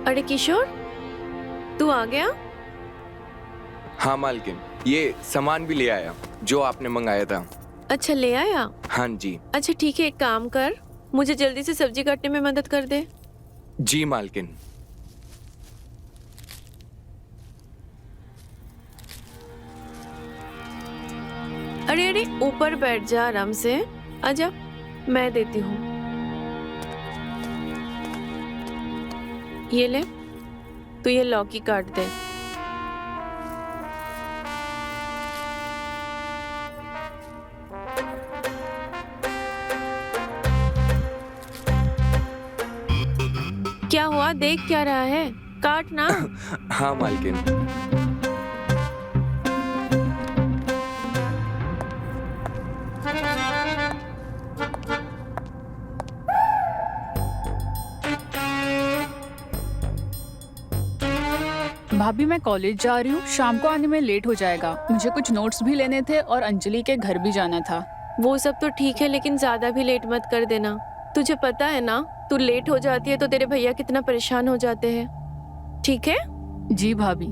अरे किशोर, तू आ गया? हाँ मालकिन, ये सामान भी ले आया जो आपने मंगाया था। अच्छा, ले आया? हाँ जी। अच्छा ठीक है, एक काम कर, मुझे जल्दी से सब्जी काटने में मदद कर दे। जी मालकिन। अरे अरे, ऊपर बैठ जा आराम से। आजा, मैं देती हूँ। ये ले, तू ये लौकी काट दे। क्या हुआ, देख क्या रहा है? काट ना। हाँ मालकिन। भाभी मैं कॉलेज जा रही हूँ, शाम को आने में लेट हो जाएगा। मुझे कुछ नोट्स भी लेने थे और अंजलि के घर भी जाना था। वो सब तो ठीक है, लेकिन ज्यादा भी लेट मत कर देना। तुझे पता है ना, तू लेट हो जाती है तो तेरे भैया कितना परेशान हो जाते हैं। ठीक है? जी भाभी।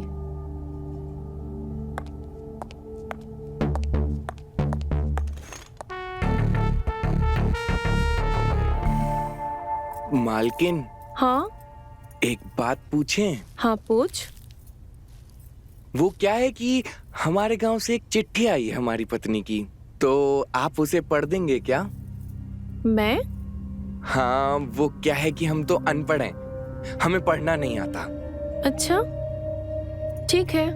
मालकिन, हाँ एक बात पूछें? हाँ, पूछ। वो क्या है कि हमारे गांव से एक चिट्ठी आई है हमारी पत्नी की, तो आप उसे पढ़ देंगे क्या? मैं? हाँ, वो क्या है कि हम तो अनपढ़ हैं, हमें पढ़ना नहीं आता। अच्छा ठीक है,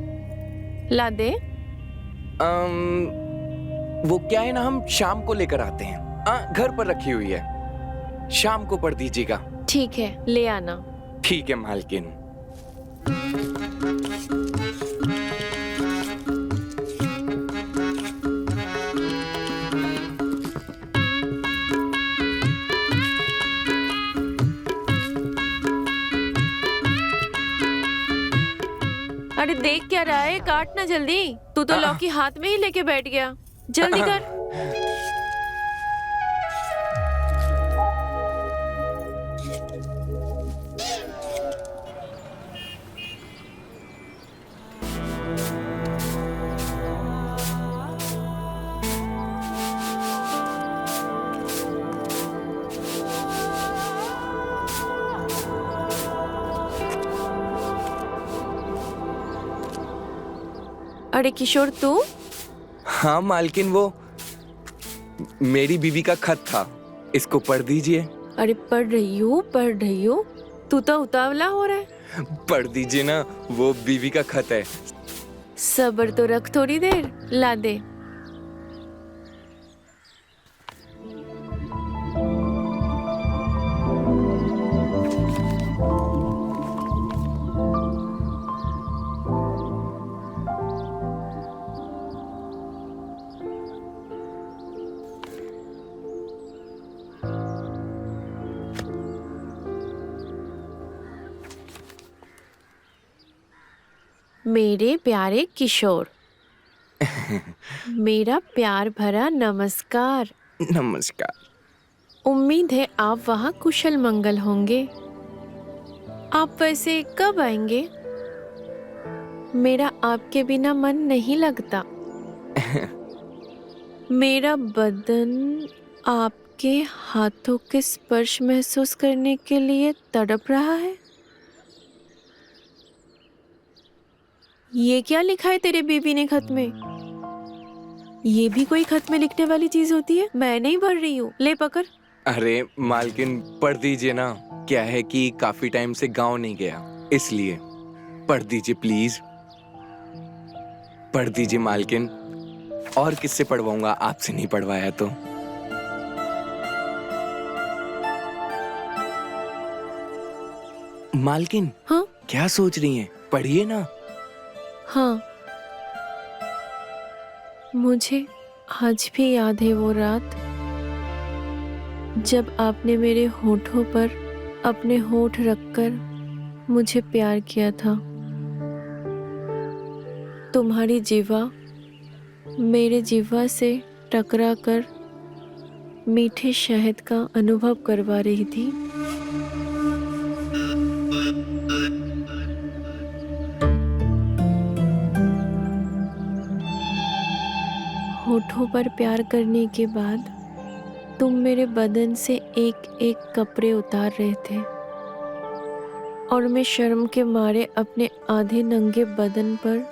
ला दे। वो क्या है ना, हम शाम को लेकर आते हैं। घर पर रखी हुई है, शाम को पढ़ दीजिएगा। ठीक है, ले आना। ठीक है मालकिन। अरे देख क्या रहा है, काट ना जल्दी। तू तो लौकी हाथ में ही लेके बैठ गया, जल्दी कर। अरे किशोर, तू? हाँ मालकिन, वो मेरी बीवी का खत था, इसको पढ़ दीजिए। अरे पढ़ रही हूँ, पढ़ रही हूँ। तू तो उतावला हो रहा है। पढ़ दीजिए ना, वो बीवी का खत है। सब्र तो रख थोड़ी देर, ला दे। मेरे प्यारे किशोर, मेरा प्यार भरा नमस्कार। नमस्कार। उम्मीद है आप वहाँ कुशल मंगल होंगे। आप वैसे कब आएंगे? मेरा आपके बिना मन नहीं लगता। मेरा बदन आपके हाथों के स्पर्श महसूस करने के लिए तड़प रहा है। ये क्या लिखा है तेरे बीबी ने खत में? ये भी कोई खत में लिखने वाली चीज होती है? मैं नहीं भर रही हूँ, ले पकड़। अरे मालकिन, पढ़ दीजिए ना। क्या है कि काफी टाइम से गांव नहीं गया, इसलिए पढ़ दीजिए प्लीज। पढ़ दीजिए मालकिन। और किससे पढ़वाऊंगा, आपसे नहीं पढ़वाया तो। मालकिन, हाँ क्या सोच रही हैं? पढ़िए ना। हाँ, मुझे आज भी याद है वो रात जब आपने मेरे होठों पर अपने होठ रखकर मुझे प्यार किया था। तुम्हारी जिह्वा मेरे जिह्वा से टकरा कर मीठे शहद का अनुभव करवा रही थी। होठों पर प्यार करने के बाद तुम मेरे बदन से एक एक कपड़े उतार रहे थे और मैं शर्म के मारे अपने आधे नंगे बदन पर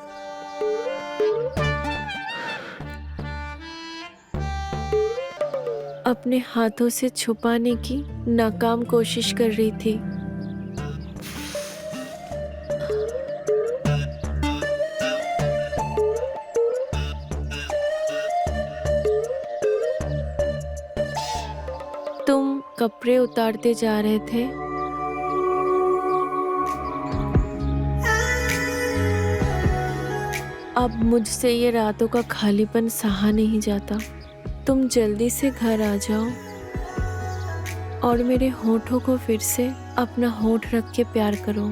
अपने हाथों से छुपाने की नाकाम कोशिश कर रही थी। तुम कपड़े उतारते जा रहे थे। अब मुझसे ये रातों का खालीपन सहा नहीं जाता। तुम जल्दी से घर आ जाओ और मेरे होठों को फिर से अपना होठ रख के प्यार करो।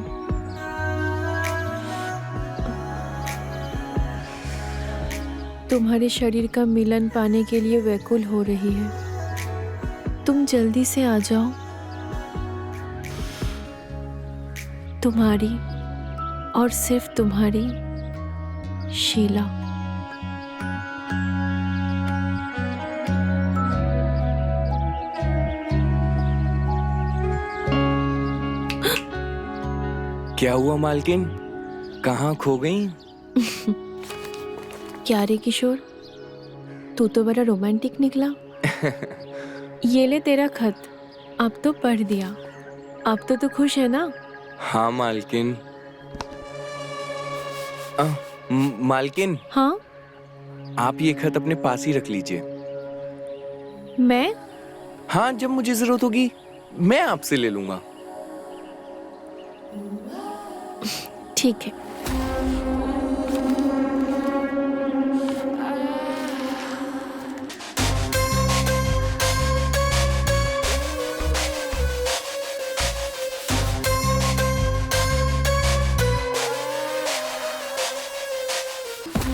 तुम्हारे शरीर का मिलन पाने के लिए व्याकुल हो रही है। तुम जल्दी से आ जाओ। तुम्हारी और सिर्फ तुम्हारी शीला। क्या हुआ मालकिन? कहाँ खो गई? क्या रे किशोर, तू तो बड़ा रोमांटिक निकला। ये ले तेरा खत, अब तो पढ़ दिया। अब तो तू खुश है ना? हाँ मालकिन। मालकिन, हाँ, आप ये खत अपने पास ही रख लीजिए। मैं? हाँ, जब मुझे जरूरत होगी मैं आपसे ले लूंगा। ठीक है।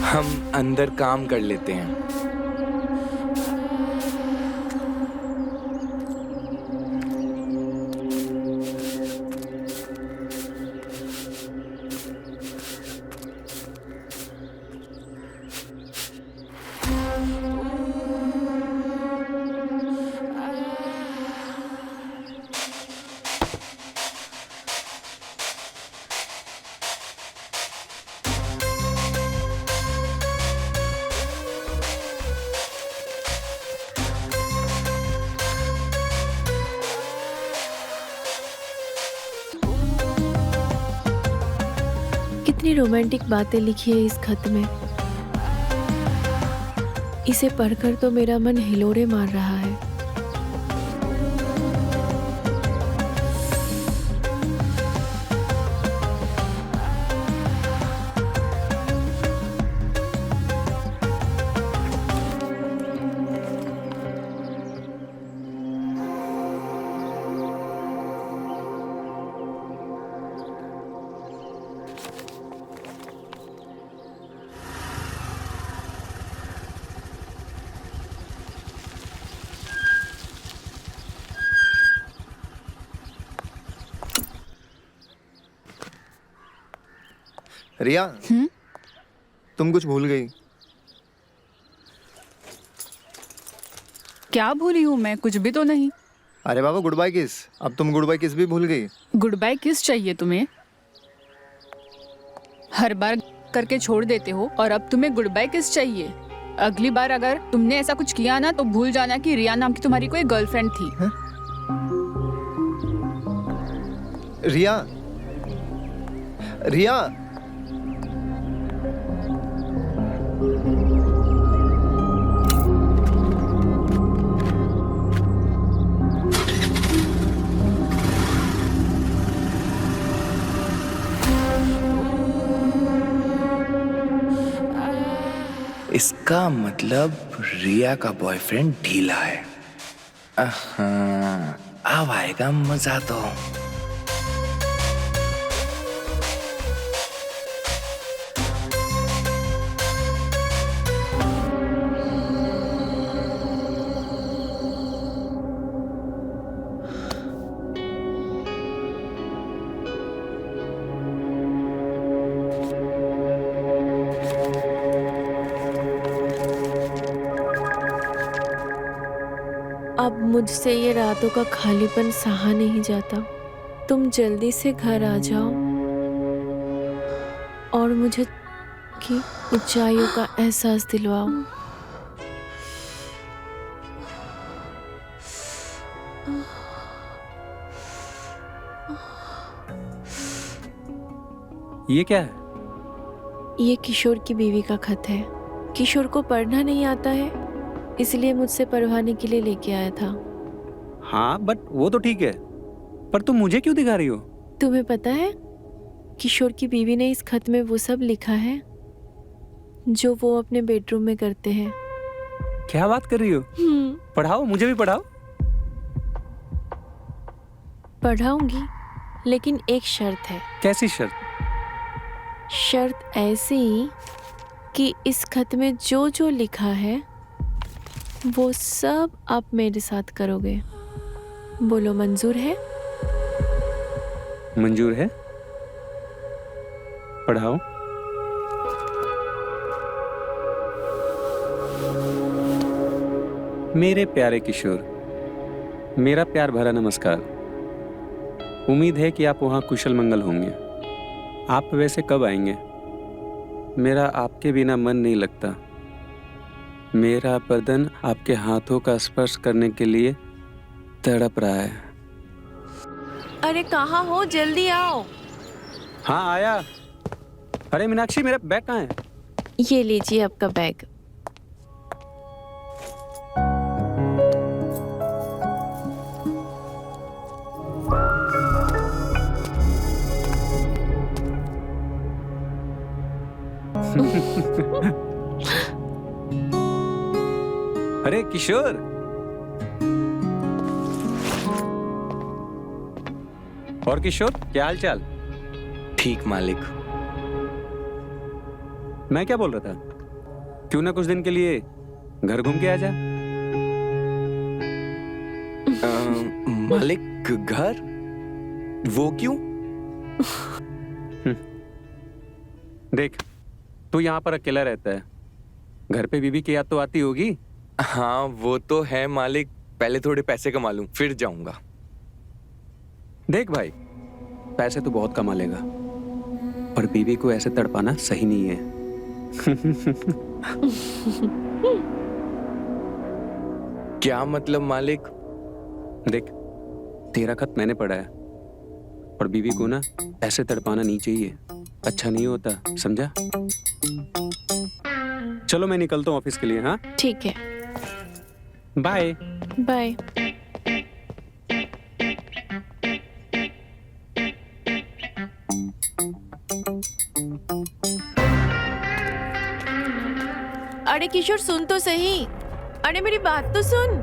हम अंदर काम कर लेते हैं। कितनी रोमांटिक बातें लिखी है इस खत में। इसे पढ़कर तो मेरा मन हिलोरे मार रहा है। रिया, तुम कुछ भूल गई। क्या भूली हूँ मैं? कुछ भी तो नहीं। अरे बाबा, गुड बाय किस। अब तुम गुड बाय किस भी भूल गई। गुड बाय किस चाहिए तुम्हें? हर बार करके छोड़ देते हो और अब तुम्हें गुड बाय किस चाहिए? अगली बार अगर तुमने ऐसा कुछ किया ना तो भूल जाना कि रिया नाम की तुम्हारी कोई गर्लफ्रेंड थी। रिया, रिया, इसका मतलब रिया का बॉयफ्रेंड ढीला है। अब आएगा मजा तो। अब मुझसे ये रातों का खालीपन सहा नहीं जाता। तुम जल्दी से घर आ जाओ और मुझे की ऊंचाइयों का एहसास दिलवाओ। ये क्या है? ये किशोर की बीवी का खत है। किशोर को पढ़ना नहीं आता है, इसलिए मुझसे पढ़वाने के लिए लेके आया था। हाँ बट वो तो ठीक है, पर तुम मुझे क्यों दिखा रही हो? तुम्हें पता है किशोर की बीवी ने इस खत में वो सब लिखा है जो वो अपने बेडरूम में करते हैं। क्या बात कर रही हो? पढ़ाओ, मुझे भी पढ़ाओ। पढ़ाऊंगी, लेकिन एक शर्त है। कैसी शर्त? शर्त ऐसी कि इस खत में जो जो लिखा है वो सब आप मेरे साथ करोगे। बोलो, मंजूर है? मंजूर है। पढ़ाओ। मेरे प्यारे किशोर, मेरा प्यार भरा नमस्कार। उम्मीद है कि आप वहाँ कुशल मंगल होंगे। आप वैसे कब आएंगे? मेरा आपके बिना मन नहीं लगता। मेरा बदन आपके हाथों का स्पर्श करने के लिए तड़प रहा है। अरे कहाँ हो, जल्दी आओ। हाँ आया। अरे मीनाक्षी, मेरा बैग कहाँ है? ये लीजिए आपका बैग। अरे किशोर, और किशोर क्या हाल चाल? ठीक मालिक। मैं क्या बोल रहा था, क्यों ना कुछ दिन के लिए घर घूम के आ जा? मालिक घर? वो क्यों? देख, तू यहाँ पर अकेला रहता है, घर पे बीवी की याद तो आती होगी। हाँ वो तो है मालिक, पहले थोड़े पैसे कमा लूं फिर जाऊंगा। देख भाई, पैसे तो बहुत कमा लेगा, पर बीवी को ऐसे तड़पाना सही नहीं है। क्या मतलब मालिक? देख, तेरा खत मैंने पढ़ा है, और बीवी को ना ऐसे तड़पाना नहीं चाहिए, अच्छा नहीं होता, समझा? चलो मैं निकलता हूँ ऑफिस के लिए। हाँ ठीक है, बाय बाय। अरे किशोर सुन तो सही, अरे मेरी बात तो सुन।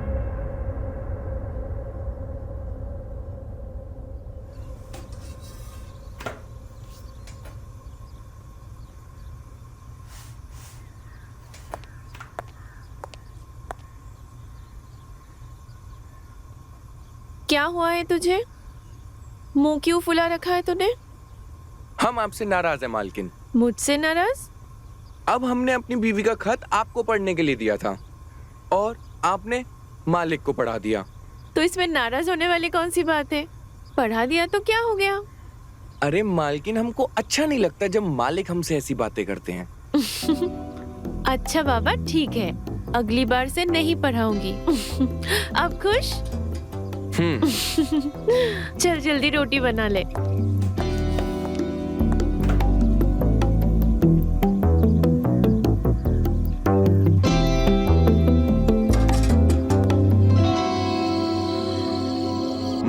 क्या हुआ है तुझे? मुंह क्यों फुला रखा है तूने? हम आपसे नाराज हैं मालकिन। मुझसे नाराज? अब हमने अपनी बीवी का खत आपको पढ़ने के लिए दिया था और आपने मालिक को पढ़ा दिया। तो इसमें नाराज होने वाली कौन सी बात है? पढ़ा दिया तो क्या हो गया? अरे मालकिन, हमको अच्छा नहीं लगता जब मालिक हमसे ऐसी बातें करते हैं। अच्छा बाबा ठीक है, अगली बार से नहीं पढ़ाऊंगी। अब खुश? चल जल्दी रोटी बना ले।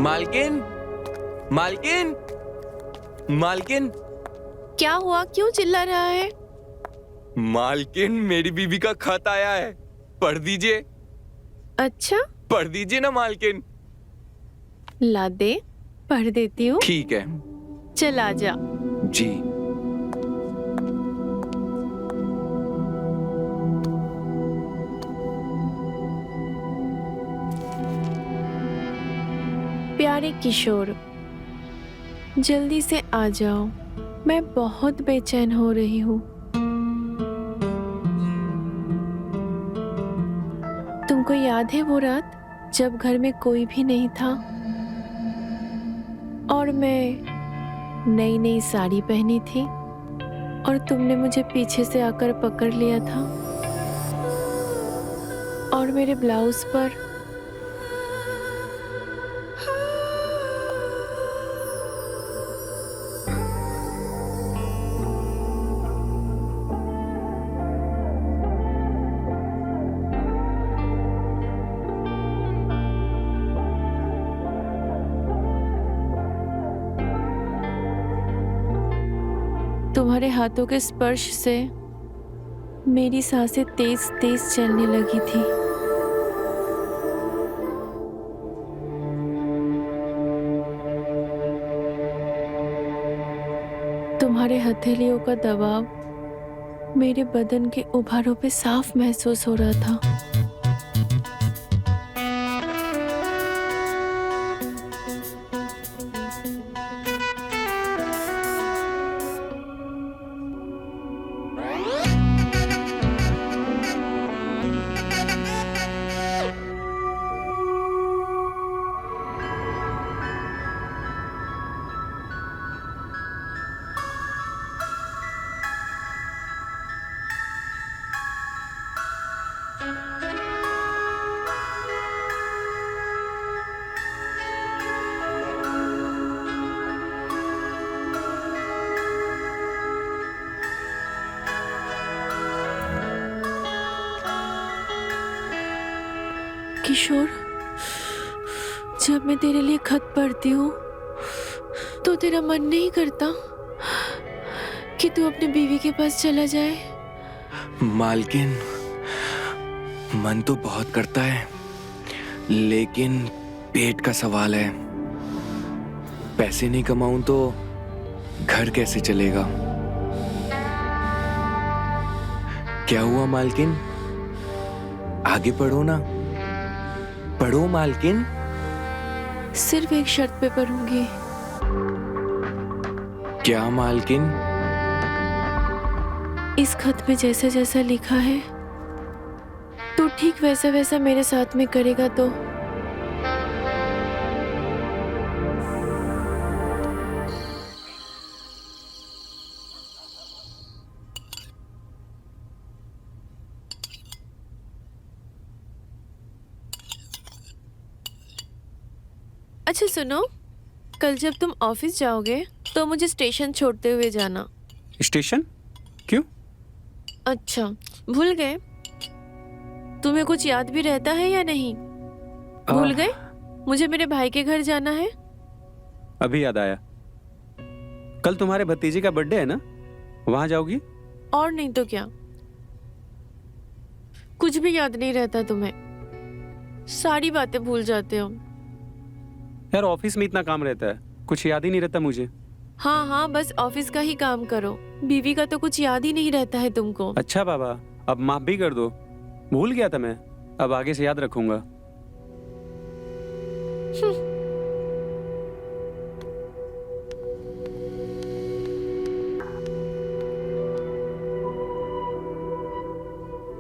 मालकिन, मालकिन, मालकिन। क्या हुआ, क्यों चिल्ला रहा है? मालकिन, मेरी बीवी का खत आया है, पढ़ दीजिए। अच्छा, पढ़ दीजिए ना मालकिन। ला दे, पढ़ देती हूँ। ठीक है चल आ जा। जी। प्यारे किशोर, जल्दी से आ जाओ, मैं बहुत बेचैन हो रही हूँ। तुमको याद है वो रात जब घर में कोई भी नहीं था और मैं नई नई साड़ी पहनी थी और तुमने मुझे पीछे से आकर पकड़ लिया था और मेरे ब्लाउज पर तुम्हारे हाथों के स्पर्श से मेरी सांसें तेज तेज चलने लगी थी। तुम्हारे हथेलियों का दबाव मेरे बदन के उभारों पे साफ महसूस हो रहा था। किशोर, जब मैं तेरे लिए खत पढ़ती हूँ तो तेरा मन नहीं करता कि तू अपने बीवी के पास चला जाए? मालकिन, मन तो बहुत करता है, लेकिन पेट का सवाल है। पैसे नहीं कमाऊं तो घर कैसे चलेगा? क्या हुआ मालकिन? आगे पढ़ो ना, पढ़ो मालकिन। सिर्फ एक शर्त पे पढ़ूंगी। क्या मालकिन? इस खत में जैसा जैसा लिखा है तू ठीक वैसा वैसा मेरे साथ में करेगा तो। अच्छा सुनो, कल जब तुम ऑफिस जाओगे तो मुझे स्टेशन छोड़ते हुए जाना। स्टेशन? क्यों? अच्छा, भूल गए? तुम्हें कुछ याद भी रहता है या नहीं? भूल गए? मुझे मेरे भाई के घर जाना है। अभी याद आया, कल तुम्हारे भतीजे का बर्थडे है ना, वहां जाओगी? और नहीं तो क्या, कुछ भी याद नहीं रहता तुम्हें, सारी बातें भूल जाते हो। यार ऑफिस में इतना काम रहता है, कुछ याद ही नहीं रहता मुझे। हाँ हाँ, बस ऑफिस का ही काम करो, बीवी का तो कुछ याद ही नहीं रहता है तुमको। अच्छा बाबा, अब माफ भी कर दो, भूल गया था मैं, अब आगे से याद रखूंगा।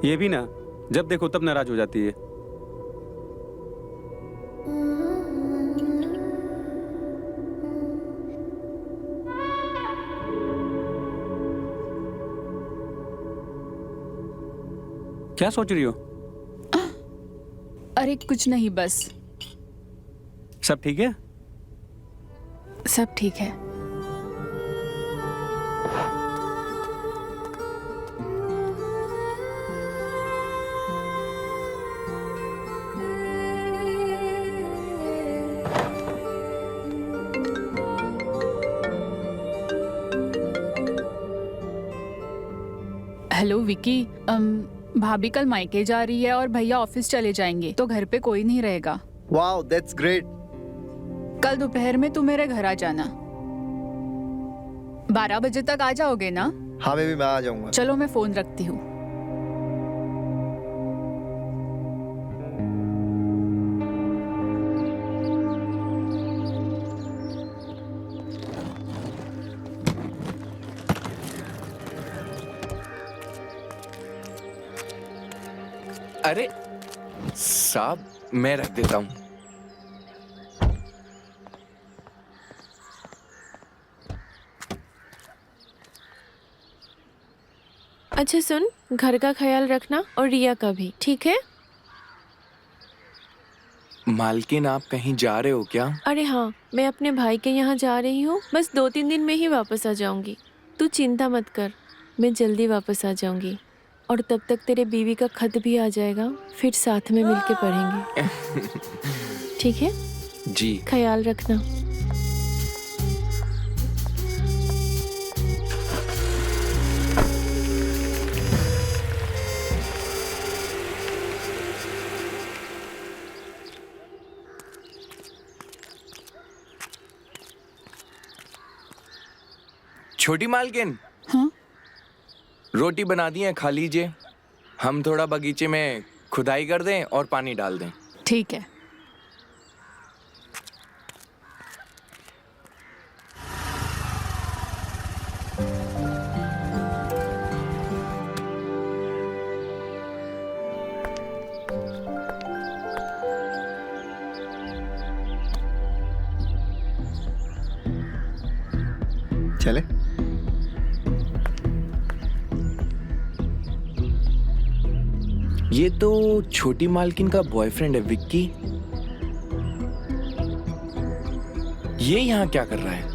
ये भी ना, जब देखो तब नाराज हो जाती है। क्या सोच रही हो? अरे कुछ नहीं, बस सब ठीक है? सब ठीक है। हेलो विकी, भाभी कल मायके जा रही है और भैया ऑफिस चले जाएंगे, तो घर पे कोई नहीं रहेगा। Wow, that's great. कल दोपहर में तुम मेरे घर आ जाना। 12 बजे तक आ जाओगे ना? हाँ बेबी, मैं आ जाऊंगा। चलो मैं फोन रखती हूँ। अरे साहब, मैं रख देता हूँ। अच्छा सुन, घर का ख्याल रखना और रिया का भी, ठीक है? मालकिन, आप कहीं जा रहे हो क्या? अरे हाँ, मैं अपने भाई के यहाँ जा रही हूँ, बस 2-3 दिन में ही वापस आ जाऊंगी। तू चिंता मत कर, मैं जल्दी वापस आ जाऊंगी। और तब तक तेरे बीवी का खत भी आ जाएगा, फिर साथ में मिलके पढ़ेंगे। ठीक है? जी। ख्याल रखना। छोटी मालकिन, हाँ? रोटी बना दी है, खा लीजिए। हम थोड़ा बगीचे में खुदाई कर दें और पानी डाल दें। ठीक है। चले। ये तो छोटी मालकिन का बॉयफ्रेंड है विक्की। ये यहाँ क्या कर रहा है?